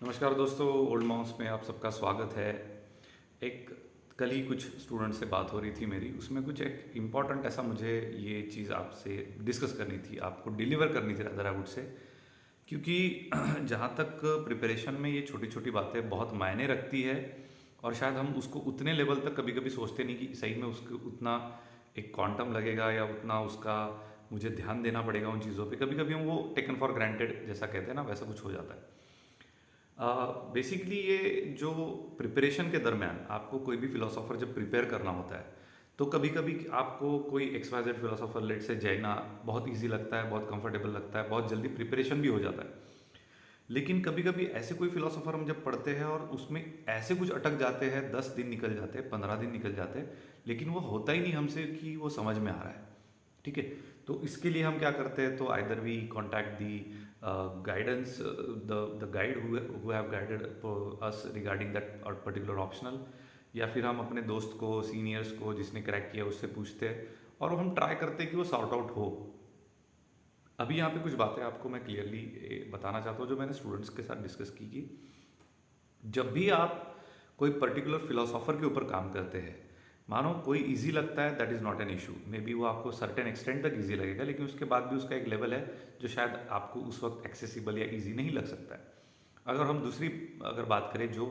नमस्कार दोस्तों, old mouse में आप सबका स्वागत है। एक कल ही कुछ स्टूडेंट से बात हो रही थी मेरी, उसमें कुछ एक इम्पॉर्टेंट ऐसा मुझे ये चीज़ आपसे डिस्कस करनी थी, आपको डिलीवर करनी थी रादर आई वुड से। क्योंकि जहाँ तक प्रिपरेशन में ये छोटी छोटी बातें बहुत मायने रखती है और शायद हम उसको उतने लेवल तक कभी कभी सोचते नहीं कि सही में उसको उतना एक क्वांटम लगेगा या उतना उसका मुझे ध्यान देना पड़ेगा उन चीज़ों पे। कभी कभी हम वो टेकन फॉर ग्रांटेड जैसा कहते हैं ना, वैसा कुछ हो जाता है। बेसिकली ये जो प्रिपरेशन के दरमियान आपको कोई भी फिलोसोफर जब प्रिपेयर करना होता है, तो कभी कभी आपको कोई एक्सवाइजेड फिलोसोफर लेट से जैना बहुत इजी लगता है, बहुत कंफर्टेबल लगता है, बहुत जल्दी प्रिपरेशन भी हो जाता है। लेकिन कभी कभी ऐसे कोई फिलोसोफर हम जब पढ़ते हैं और उसमें ऐसे कुछ अटक जाते हैं, 10 दिन निकल जाते हैं, 15 दिन निकल जाते हैं, लेकिन वो होता ही नहीं हमसे कि वो समझ में आ रहा है। ठीक है। तो इसके लिए हम क्या करते हैं, तो either we contact the guidance, the guide who have guided us regarding that particular optional, या फिर हम अपने दोस्त को, सीनियर्स को जिसने क्रैक किया उससे पूछते हैं और हम ट्राई करते हैं कि वो सॉर्ट आउट हो। अभी यहाँ पे कुछ बातें आपको मैं क्लियरली बताना चाहता हूँ जो मैंने स्टूडेंट्स के साथ डिस्कस की कि जब भी आप कोई पर्टिकुलर फिलोसोफर के ऊपर काम करते हैं, मानो कोई इजी लगता है, that is not an issue, may be वो आपको सर्टेन एक्सटेंट तक इजी लगेगा, लेकिन उसके बाद भी उसका एक लेवल है जो शायद आपको उस वक्त एक्सेसिबल या इजी नहीं लग सकता है। अगर हम दूसरी अगर बात करें जो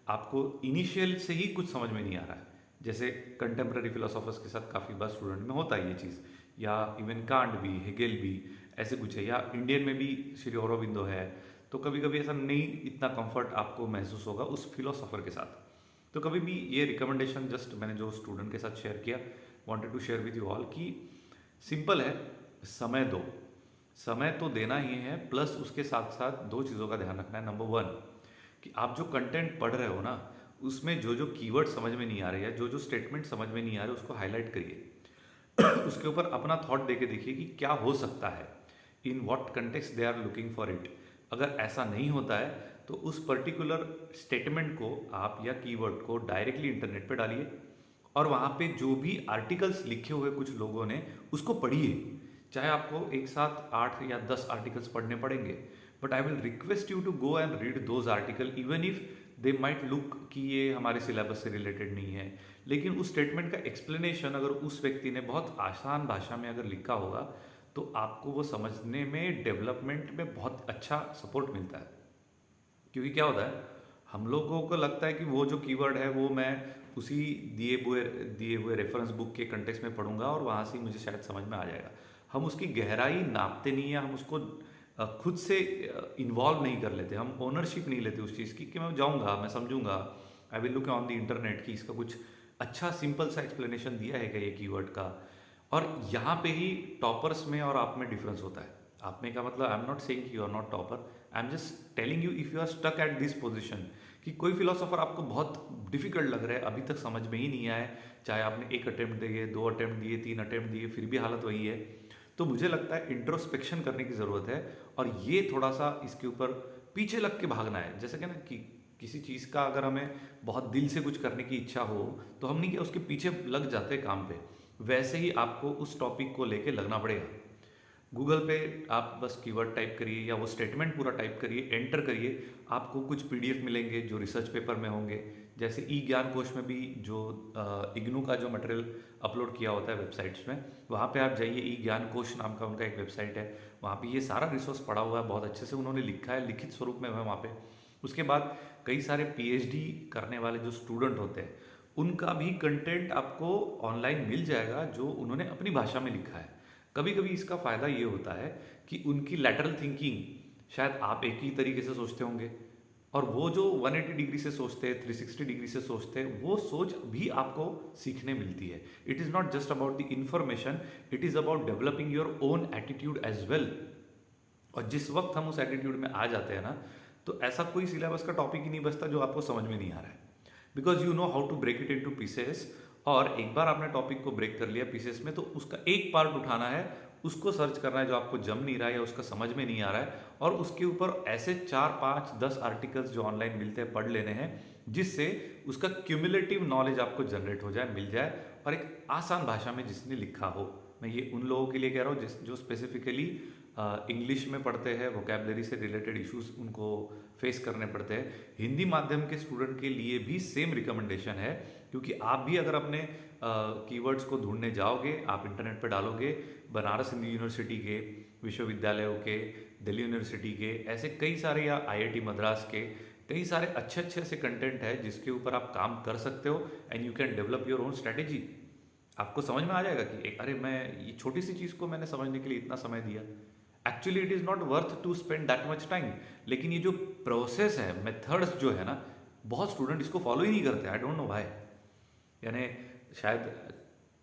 आपको इनिशियल से ही कुछ समझ में नहीं आ रहा है, जैसे कंटेम्प्रेरी फिलोसोफर्स के साथ काफ़ी बार स्टूडेंट में होता है ये चीज़, या इवन कांट भी, हेगेल भी ऐसे कुछ है, या इंडियन में भी श्री औरोबिंदो है। तो कभी कभी ऐसा नहीं इतना कंफर्ट आपको महसूस होगा उस फिलोसोफर के साथ। तो कभी भी ये रिकमेंडेशन जस्ट मैंने जो स्टूडेंट के साथ शेयर किया, wanted to share with you all कि सिंपल है, समय दो। समय तो देना ही है, प्लस उसके साथ साथ दो चीज़ों का ध्यान रखना है। नंबर वन, कि आप जो कंटेंट पढ़ रहे हो ना, उसमें जो जो कीवर्ड समझ में नहीं आ रहे या जो जो स्टेटमेंट समझ में नहीं आ रहे उसको हाईलाइट करिए। उसके ऊपर अपना थॉट देके देखिए कि क्या हो सकता है, in what context they are looking for it. अगर ऐसा नहीं होता है तो उस पर्टिकुलर स्टेटमेंट को आप या कीवर्ड को डायरेक्टली इंटरनेट पे डालिए और वहाँ पे जो भी आर्टिकल्स लिखे हुए कुछ लोगों ने उसको पढ़िए। चाहे आपको एक साथ 8 या 10 आर्टिकल्स पढ़ने पड़ेंगे, but I will request you to go and read those article even if they might look कि ये हमारे सिलेबस से रिलेटेड नहीं है। लेकिन उस स्टेटमेंट का एक्सप्लेनेशन अगर उस व्यक्ति ने बहुत आसान भाषा में अगर लिखा होगा तो आपको वो समझने में, डेवलपमेंट में बहुत अच्छा सपोर्ट मिलता है। क्योंकि क्या होता है, हम लोगों को लगता है कि वो जो कीवर्ड है वो मैं उसी दिए हुए रेफरेंस बुक के कंटेक्स्ट में पढ़ूंगा और वहाँ से ही मुझे शायद समझ में आ जाएगा। हम उसकी गहराई नापते नहीं है, हम उसको खुद से इन्वॉल्व नहीं कर लेते, हम ओनरशिप नहीं लेते उस चीज़ की कि मैं जाऊँगा, मैं समझूंगा, I will look on the internet कि इसका कुछ अच्छा सिंपल सा एक्सप्लेनेशन दिया है क्या ये कीवर्ड का। और यहाँ पे ही टॉपर्स में और आप में डिफरेंस होता है। आप में का मतलब, I am not saying you are not topper, I am just telling you if you are stuck at this position, कि कोई फिलोसोफर आपको बहुत डिफिकल्ट लग रहा है, अभी तक समझ में ही नहीं आया, चाहे आपने एक अटेम्प्ट दिए, 2 अटेम्प्ट दिए, 3 अटेम्प्ट दिए, फिर भी हालत वही है। तो मुझे लगता है इंट्रोस्पेक्शन करने की ज़रूरत है और ये थोड़ा सा इसके ऊपर पीछे लग के भागना है। जैसे कि ना कि किसी चीज़ का अगर हमें बहुत दिल से कुछ करने की इच्छा हो तो हम नहीं क्या उसके पीछे लग जाते हैं काम पे, वैसे ही आपको उस टॉपिक को लेके लगना पड़ेगा। गूगल पे आप बस कीवर्ड टाइप करिए या वो स्टेटमेंट पूरा टाइप करिए, एंटर करिए, आपको कुछ पीडीएफ मिलेंगे जो रिसर्च पेपर में होंगे। जैसे ई ज्ञान कोश में भी जो इग्नू का जो मटेरियल अपलोड किया होता है वेबसाइट्स में, वहाँ पे आप जाइए, ई ज्ञान कोश नाम का उनका एक वेबसाइट है, वहाँ पे ये सारा रिसोर्स पड़ा हुआ है, बहुत अच्छे से उन्होंने लिखा है, लिखित स्वरूप में है वहाँ पे। उसके बाद कई सारे पीएचडी करने वाले जो स्टूडेंट होते हैं उनका भी कंटेंट आपको ऑनलाइन मिल जाएगा जो उन्होंने अपनी भाषा में लिखा है। कभी कभी इसका फ़ायदा ये होता है कि उनकी लैटरल थिंकिंग, शायद आप एक ही तरीके से सोचते होंगे और वो जो 180 डिग्री से सोचते हैं, 360 डिग्री से सोचते हैं, वो सोच भी आपको सीखने मिलती है। It is not just about the information, it is about developing your own attitude as well. और जिस वक्त हम उस एटीट्यूड में आ जाते हैं ना, तो ऐसा कोई सिलेबस का टॉपिक ही नहीं बचता जो आपको समझ में नहीं आ रहा है, because you know how to break it into pieces. और एक बार आपने टॉपिक को ब्रेक कर लिया पीसेस में, तो उसका एक पार्ट उठाना है, उसको सर्च करना है जो आपको जम नहीं रहा है या उसका समझ में नहीं आ रहा है, और उसके ऊपर ऐसे 4 5 10 आर्टिकल्स जो ऑनलाइन मिलते हैं पढ़ लेने हैं, जिससे उसका क्यूमुलेटिव नॉलेज आपको जनरेट हो जाए, मिल जाए, और एक आसान भाषा में जिसने लिखा हो। मैं ये उन लोगों के लिए कह रहा हूँ जो स्पेसिफिकली इंग्लिश में पढ़ते हैं, वोकेबलरी से रिलेटेड इश्यूज उनको फेस करने पड़ते हैं। हिंदी माध्यम के स्टूडेंट के लिए भी सेम रिकमेंडेशन है, क्योंकि आप भी अगर अपने कीवर्ड्स को ढूंढने जाओगे, आप इंटरनेट पर डालोगे, बनारस हिंदू यूनिवर्सिटी के, विश्वविद्यालयों के, दिल्ली यूनिवर्सिटी के, ऐसे कई सारे, या आईआईटी मद्रास के कई सारे अच्छे अच्छे ऐसे कंटेंट है जिसके ऊपर आप काम कर सकते हो, and you can develop your own strategy. आपको समझ में आ जाएगा कि अरे मैं ये छोटी सी चीज़ को मैंने समझने के लिए इतना समय दिया, actually it is not worth to spend that much time. लेकिन ये जो प्रोसेस है, मेथड्स जो है ना, बहुत स्टूडेंट इसको फॉलो ही नहीं करते, आई डोंट नो व्हाई। यानी शायद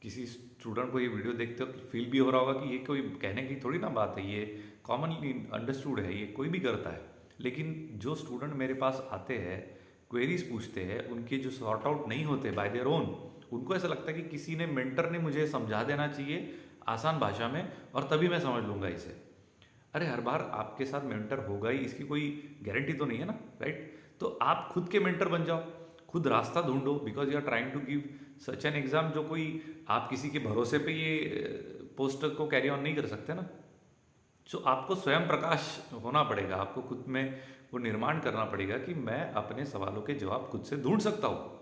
किसी स्टूडेंट को ये वीडियो देखते हो फील भी हो रहा होगा कि ये कोई कहने की थोड़ी ना बात है, ये कॉमनली अंडरस्टूड है, ये कोई भी करता है। लेकिन जो स्टूडेंट मेरे पास आते हैं, क्वेरीज पूछते हैं, उनके जो सॉर्ट आउट नहीं होते बाय देयर ओन, उनको ऐसा लगता है कि किसी ने, मेंटर ने मुझे समझा देना चाहिए आसान भाषा में और तभी मैं समझ लूँगा इसे। अरे हर बार आपके साथ मेंटर होगा ही, इसकी कोई गारंटी तो नहीं है ना, राइट? तो आप खुद के मेंटर बन जाओ, खुद रास्ता ढूंढो, because you are trying to give such an exam जो कोई आप किसी के भरोसे पे ये पोस्टर को कैरी ऑन नहीं कर सकते ना। सो आपको स्वयं प्रकाश होना पड़ेगा, आपको खुद में वो निर्माण करना पड़ेगा कि मैं अपने सवालों के जवाब खुद से ढूंढ सकता हूँ।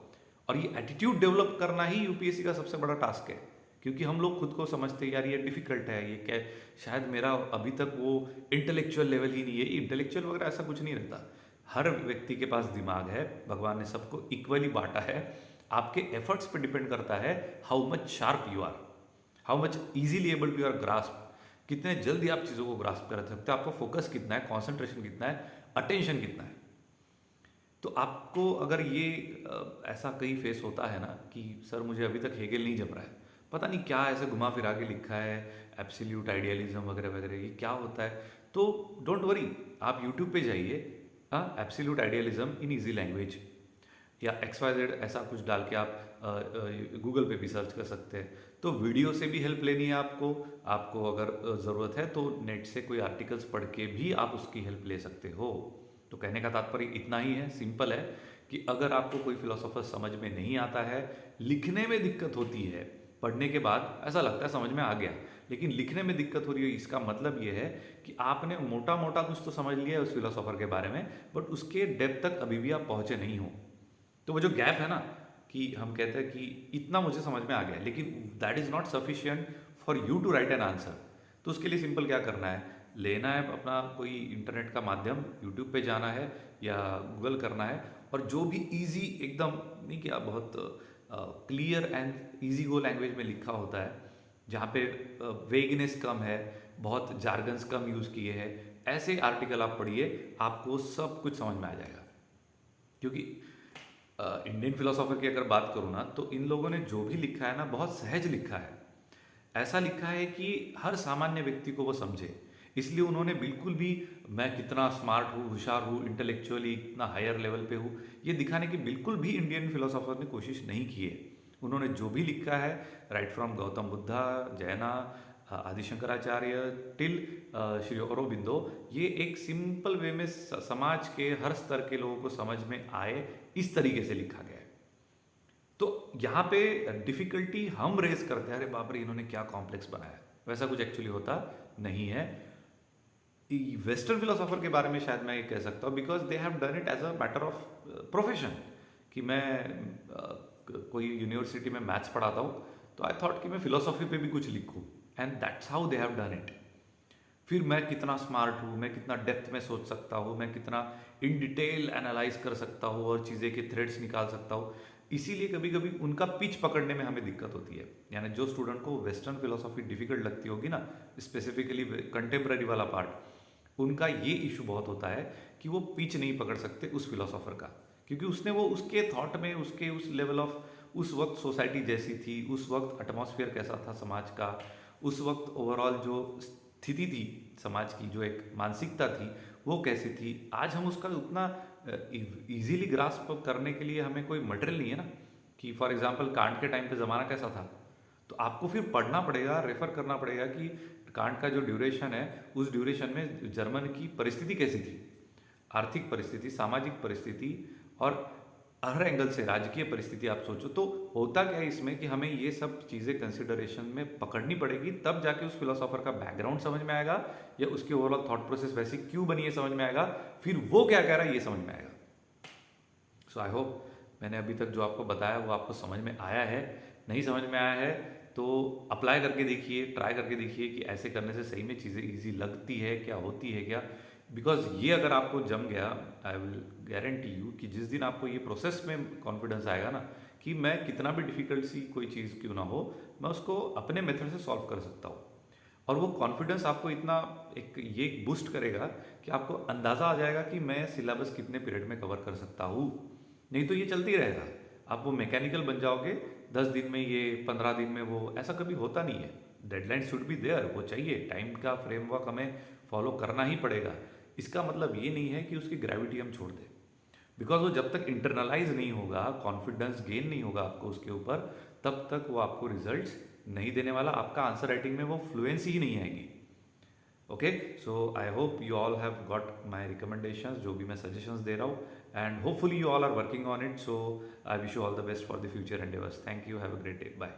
और ये एटीट्यूड डेवलप करना ही यूपीएससी का सबसे बड़ा टास्क है, क्योंकि हम लोग खुद को समझते हैं यार ये डिफिकल्ट है, ये क्या, शायद मेरा अभी तक वो इंटेलेक्चुअल लेवल ही नहीं है। इंटेलेक्चुअल वगैरह ऐसा कुछ नहीं रहता, हर व्यक्ति के पास दिमाग है, भगवान ने सबको इक्वली बांटा है। आपके एफर्ट्स पे डिपेंड करता है how much sharp you are, how much easily able to your grasp, कितने जल्दी आप चीज़ों को ग्रास्प कर सकते हो, आपका फोकस कितना है, कॉन्सेंट्रेशन कितना है, अटेंशन कितना है। तो आपको अगर ये ऐसा कहीं फेस होता है ना कि सर मुझे अभी तक हेगेल नहीं जम रहा है, पता नहीं क्या ऐसे घुमा फिरा के लिखा है, एब्सोल्यूट आइडियलिज्म वगैरह वगैरह, ये क्या होता है, तो डोंट वरी, आप यूट्यूब पे जाइए, हाँ, एब्सोल्यूट आइडियलिज्म इन ईजी लैंग्वेज, या XYZ ऐसा कुछ डाल के आप गूगल पे भी सर्च कर सकते हैं। तो वीडियो से भी हेल्प लेनी है आपको, आपको अगर ज़रूरत है तो नेट से कोई आर्टिकल्स पढ़ के भी आप उसकी हेल्प ले सकते हो। तो कहने का तात्पर्य इतना ही है, सिंपल है, कि अगर आपको कोई फिलोसोफर समझ में नहीं आता है, लिखने में दिक्कत होती है, पढ़ने के बाद ऐसा लगता है समझ में आ गया, लेकिन लिखने में दिक्कत हो रही है, इसका मतलब ये है कि आपने मोटा मोटा कुछ तो समझ लिया है उस फिलोसोफर के बारे में, बट उसके डेप्थ तक अभी भी आप पहुंचे नहीं हो। तो वो जो गैप है ना, कि हम कहते हैं कि इतना मुझे समझ में आ गया, लेकिन that is not sufficient for you to write an answer. तो उसके लिए सिंपल क्या करना है, लेना है अपना कोई इंटरनेट का माध्यम, यूट्यूब पे जाना है या गूगल करना है, और जो भी इजी एकदम, नहीं क्या, बहुत clear and easy go language में लिखा होता है, जहाँ पे वेगनेस कम है, बहुत जार्गन्स कम यूज़ किए हैं, ऐसे आर्टिकल आप पढ़िए, आपको सब कुछ समझ में आ जाएगा। क्योंकि इंडियन फिलोसोफर की अगर बात करूँ ना, तो इन लोगों ने जो भी लिखा है ना, बहुत सहज लिखा है, ऐसा लिखा है कि हर सामान्य व्यक्ति को वो समझे। इसलिए उन्होंने बिल्कुल भी मैं कितना स्मार्ट हूँ, होशियार हूँ, इंटेलेक्चुअली इतना हायर लेवल पे हूँ, ये दिखाने की बिल्कुल भी इंडियन फिलोसोफर ने कोशिश नहीं की है। उन्होंने जो भी लिखा है, राइट फ्रॉम गौतम बुद्धा, जैना, आदि शंकराचार्य टिल श्री अरबिंदो, ये एक सिंपल वे में समाज के हर स्तर के लोगों को समझ में आए इस तरीके से लिखा गया है। तो यहाँ पे डिफिकल्टी हम रेज करते हैं, अरे बाप रे इन्होंने क्या कॉम्प्लेक्स बनाया है, वैसा कुछ एक्चुअली होता नहीं है। वेस्टर्न फिलोसोफर के बारे में शायद मैं ये कह सकता हूँ, because they have done it as a matter of profession, कि मैं कोई यूनिवर्सिटी में मैथ्स पढ़ाता हूँ, तो आई थॉट कि मैं फिलोसॉफी पे भी कुछ लिखूँ, and that's how they have done it. फिर मैं कितना स्मार्ट हूँ, मैं कितना डेप्थ में सोच सकता हूँ, मैं कितना इन डिटेल एनालाइज कर सकता हूँ और चीज़ें के थ्रेड्स निकाल सकता हूँ। इसीलिए कभी कभी उनका पिच पकड़ने में हमें दिक्कत होती है। यानी जो स्टूडेंट को वेस्टर्न फिलोसॉफी डिफिकल्ट लगती होगी ना, स्पेसिफिकली कंटेम्प्रेरी वाला पार्ट, उनका ये इशू बहुत होता है कि वो पिच नहीं पकड़ सकते उस फिलोसोफर का, क्योंकि उसने वो उसके थॉट में, उसके उस लेवल ऑफ, उस वक्त सोसाइटी जैसी थी, उस वक्त एटमॉस्फेयर कैसा था समाज का, उस वक्त ओवरऑल जो स्थिति थी समाज की, जो एक मानसिकता थी वो कैसी थी। आज हम उसका उतना इजीली ग्रास्प करने के लिए हमें कोई मटेरियल नहीं है ना, कि फॉर एग्जांपल कांट के टाइम पे ज़माना कैसा था, तो आपको फिर पढ़ना पड़ेगा, रेफर करना पड़ेगा कि कांट का जो ड्यूरेशन है, उस ड्यूरेशन में जर्मन की परिस्थिति कैसी थी, आर्थिक परिस्थिति, सामाजिक परिस्थिति, और हर एंगल से राजकीय परिस्थिति आप सोचो तो होता क्या है इसमें कि हमें ये सब चीज़ें कंसिडरेशन में पकड़नी पड़ेगी, तब जाके उस फिलोसोफर का बैकग्राउंड समझ में आएगा या उसकी ओवरऑल थॉट प्रोसेस वैसी क्यों बनी है समझ में आएगा, फिर वो क्या कह रहा है ये समझ में आएगा। सो आई होप मैंने अभी तक जो आपको बताया वो आपको समझ में आया है। नहीं समझ में आया है तो अप्लाई करके देखिए, ट्राई करके देखिए कि ऐसे करने से सही में चीज़ें ईजी लगती है क्या, होती है क्या। बिकॉज ये अगर आपको जम गया, आई विल गारंटी यू कि जिस दिन आपको ये प्रोसेस में कॉन्फिडेंस आएगा ना कि मैं कितना भी डिफ़िकल्ट सी कोई चीज़ क्यों ना हो, मैं उसको अपने मेथड से सॉल्व कर सकता हूँ। और वो कॉन्फिडेंस आपको इतना एक ये बूस्ट करेगा कि आपको अंदाज़ा आ जाएगा कि मैं सिलेबस कितने पीरियड में कवर कर सकता हूँ। नहीं तो ये चलती रहेगा, आप वो मैकेनिकल बन जाओगे, 10 दिन में ये, 15 दिन में वो, ऐसा कभी होता नहीं है। डेडलाइन शुड बी देयर, वो चाहिए, टाइम का फ्रेमवर्क हमें फॉलो करना ही पड़ेगा। इसका मतलब ये नहीं है कि उसकी ग्रेविटी हम छोड़ दें, बिकॉज वो जब तक इंटरनलाइज नहीं होगा, कॉन्फिडेंस गेन नहीं होगा आपको उसके ऊपर, तब तक वो आपको रिजल्ट्स नहीं देने वाला, आपका आंसर राइटिंग में वो फ्लुएंसी ही नहीं आएगी। Okay, so I hope you all have got my recommendations, जो भी मैं सजेशंस दे रहा हूँ, and hopefully you all are working on it. So I wish you all the best for the future endeavours. Thank you, have a great day, bye.